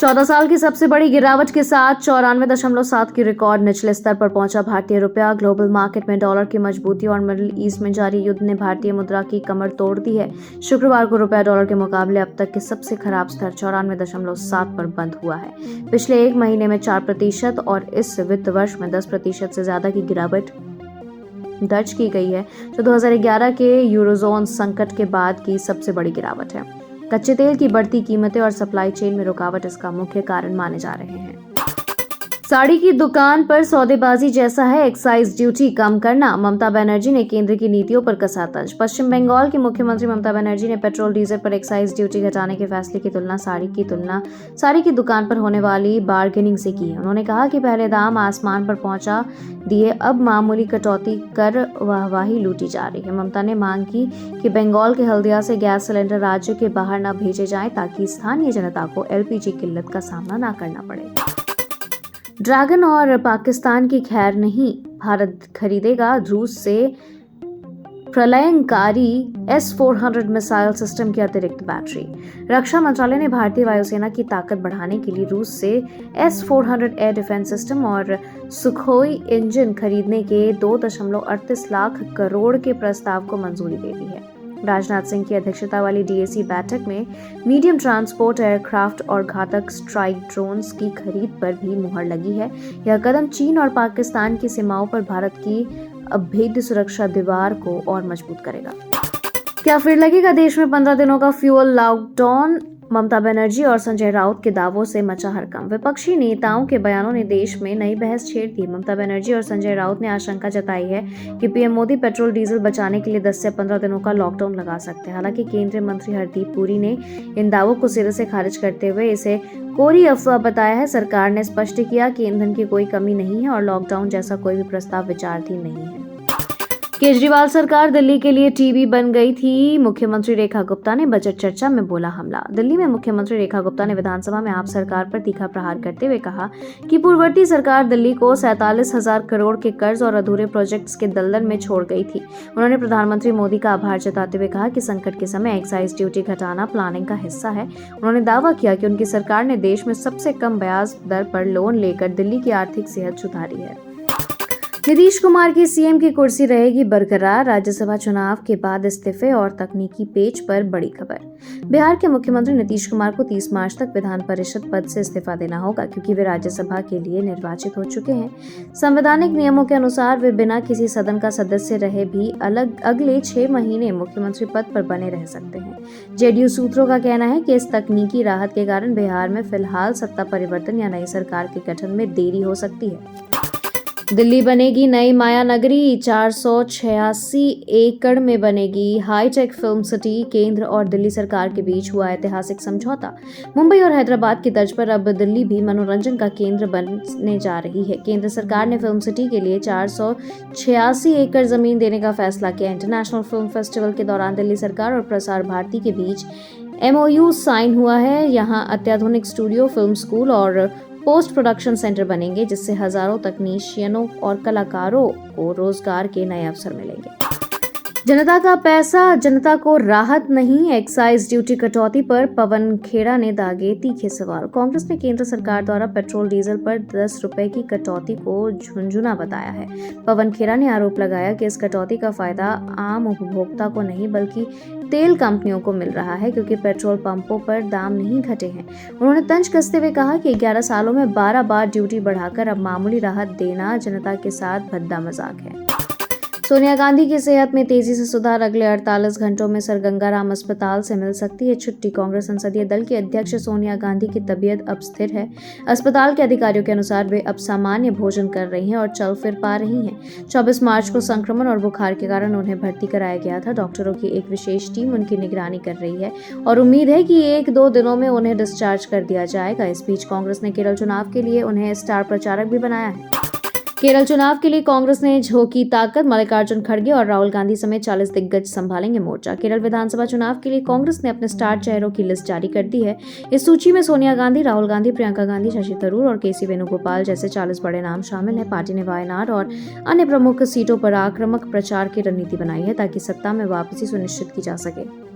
14 साल की सबसे बड़ी गिरावट के साथ 94.7 की रिकॉर्ड निचले स्तर पर पहुंचा भारतीय रुपया। ग्लोबल मार्केट में डॉलर की मजबूती और मिडिल ईस्ट में जारी युद्ध ने भारतीय मुद्रा की कमर तोड़ दी है। शुक्रवार को रुपया डॉलर के मुकाबले अब तक के सबसे खराब स्तर 94.7 पर बंद हुआ है। पिछले एक महीने में 4% और इस वित्त वर्ष में 10% से ज्यादा की गिरावट दर्ज की गई है, जो 2011 के यूरोजोन संकट के बाद की सबसे बड़ी गिरावट है। कच्चे तेल की बढ़ती कीमतें और सप्लाई चेन में रुकावट इसका मुख्य कारण माने जा रहे हैं। साड़ी की दुकान पर सौदेबाजी जैसा है एक्साइज ड्यूटी कम करना। ममता बनर्जी ने केंद्र की नीतियों पर कसा तंज। पश्चिम बंगाल की मुख्यमंत्री ममता बनर्जी ने पेट्रोल डीजल पर एक्साइज ड्यूटी घटाने के फैसले की तुलना साड़ी की दुकान पर होने वाली बार्गेनिंग से की है। उन्होंने कहा कि पहले दाम आसमान पर पहुंचा दिए, अब मामूली कटौती कर वाहवाही लूटी जा रही है। ममता ने मांग की कि बंगाल के हल्दिया से गैस सिलेंडर राज्य के बाहर न भेजे जाएं, ताकि स्थानीय जनता को एलपीजी किल्लत का सामना न करना पड़े। ड्रैगन और पाकिस्तान की खैर नहीं, भारत खरीदेगा रूस से प्रलयंकारी S-400 मिसाइल सिस्टम की अतिरिक्त बैटरी। रक्षा मंत्रालय ने भारतीय वायुसेना की ताकत बढ़ाने के लिए रूस से S-400 एयर डिफेंस सिस्टम और सुखोई इंजन खरीदने के 2.38 लाख करोड़ के प्रस्ताव को मंजूरी दे दी है। राजनाथ सिंह की अध्यक्षता वाली डीएसी बैठक में मीडियम ट्रांसपोर्ट एयरक्राफ्ट और घातक स्ट्राइक ड्रोन्स की खरीद पर भी मुहर लगी है। यह कदम चीन और पाकिस्तान की सीमाओं पर भारत की अभेद्य सुरक्षा दीवार को और मजबूत करेगा। क्या फिर लगेगा देश में 15 दिनों का फ्यूल लॉकडाउन? ममता बनर्जी और संजय राउत के दावों से मचा हड़कंप। विपक्षी नेताओं के बयानों ने देश में नई बहस छेड़ दी। ममता बनर्जी और संजय राउत ने आशंका जताई है कि पीएम मोदी पेट्रोल डीजल बचाने के लिए 10 से 15 दिनों का लॉकडाउन लगा सकते हैं। हालांकि केंद्रीय मंत्री हरदीप पुरी ने इन दावों को सिरे से खारिज करते हुए इसे कोरी अफवाह बताया है। सरकार ने स्पष्ट किया कि ईंधन की कोई कमी नहीं है और लॉकडाउन जैसा कोई भी प्रस्ताव विचाराधीन नहीं है। केजरीवाल सरकार दिल्ली के लिए टीबी बन गई थी। मुख्यमंत्री रेखा गुप्ता ने बजट चर्चा में बोला हमला। दिल्ली में मुख्यमंत्री रेखा गुप्ता ने विधानसभा में आप सरकार पर तीखा प्रहार करते हुए कहा कि पूर्ववर्ती सरकार दिल्ली को 47,000 करोड़ के कर्ज और अधूरे प्रोजेक्ट्स के दलदल में छोड़ गई थी। उन्होंने प्रधानमंत्री मोदी का आभार जताते हुए कहा कि संकट के समय एक्साइज ड्यूटी घटाना प्लानिंग का हिस्सा है। उन्होंने दावा किया कि उनकी सरकार ने देश में सबसे कम ब्याज दर पर लोन लेकर दिल्ली की आर्थिक सेहत सुधारी है। नीतीश कुमार की सीएम की कुर्सी रहेगी बरकरार। राज्यसभा चुनाव के बाद इस्तीफे और तकनीकी पेच पर बड़ी खबर। बिहार के मुख्यमंत्री नीतीश कुमार को 30 मार्च तक विधान परिषद पद से इस्तीफा देना होगा, क्योंकि वे राज्यसभा के लिए निर्वाचित हो चुके हैं। संवैधानिक नियमों के अनुसार वे बिना किसी सदन का सदस्य रहे भी अगले 6 महीने मुख्यमंत्री पद पर बने रह सकते हैं। जेडीयू सूत्रों का कहना है कि इस तकनीकी राहत के कारण बिहार में फिलहाल सत्ता परिवर्तन या नई सरकार के गठन में देरी हो सकती है। दिल्ली बनेगी नई माया नगरी। 486 एकड़ में बनेगी हाईटेक फिल्म सिटी। केंद्र और दिल्ली सरकार के बीच हुआ ऐतिहासिक समझौता। मुंबई और हैदराबाद की तर्ज पर अब दिल्ली भी मनोरंजन का केंद्र बनने जा रही है। केंद्र सरकार ने फिल्म सिटी के लिए 486 एकड़ जमीन देने का फैसला किया। इंटरनेशनल फिल्म फेस्टिवल के दौरान दिल्ली सरकार और प्रसार भारती के बीच MOU साइन हुआ है। यहाँ अत्याधुनिक स्टूडियो, फिल्म स्कूल और पोस्ट प्रोडक्शन सेंटर बनेंगे, जिससे हजारों तकनीशियनों और कलाकारों को रोजगार के नए अवसर मिलेंगे। जनता का पैसा, जनता को राहत नहीं। एक्साइज ड्यूटी कटौती पर पवन खेड़ा ने दागे तीखे सवाल। कांग्रेस ने केंद्र सरकार द्वारा पेट्रोल डीजल पर 10 रुपए की कटौती को झुनझुना बताया है। पवन खेड़ा ने आरोप लगाया कि इस कटौती का फायदा आम उपभोक्ता को नहीं बल्कि तेल कंपनियों को मिल रहा है, क्योंकि पेट्रोल पंपों पर दाम नहीं घटे हैं। उन्होंने तंज कसते हुए कहा कि 11 सालों में 12 बार ड्यूटी बढ़ाकर अब मामूली राहत देना जनता के साथ भद्दा मजाक है। सोनिया गांधी की सेहत में तेजी से सुधार। अगले 48 घंटों में सर गंगाराम अस्पताल से मिल सकती है छुट्टी। कांग्रेस संसदीय दल की अध्यक्ष सोनिया गांधी की तबीयत अब स्थिर है। अस्पताल के अधिकारियों के अनुसार वे अब सामान्य भोजन कर रही हैं और चल फिर पा रही हैं। 24 मार्च को संक्रमण और बुखार के कारण उन्हें भर्ती कराया गया था। डॉक्टरों की एक विशेष टीम उनकी निगरानी कर रही है और उम्मीद है कि 1-2 दिनों में उन्हें डिस्चार्ज कर दिया जाएगा। इस बीच कांग्रेस ने केरल चुनाव के लिए उन्हें स्टार प्रचारक भी बनाया है। केरल चुनाव के लिए कांग्रेस ने झोंकी ताकत। मल्लिकार्जुन खड़गे और राहुल गांधी समेत 40 दिग्गज संभालेंगे मोर्चा। केरल विधानसभा चुनाव के लिए कांग्रेस ने अपने स्टार चेहरों की लिस्ट जारी कर दी है। इस सूची में सोनिया गांधी, राहुल गांधी, प्रियंका गांधी, शशि थरूर और केसी वेणुगोपाल जैसे 40 बड़े नाम शामिल हैं। पार्टी ने वायनाड और अन्य प्रमुख सीटों पर आक्रामक प्रचार की रणनीति बनाई है, ताकि सत्ता में वापसी सुनिश्चित की जा सके।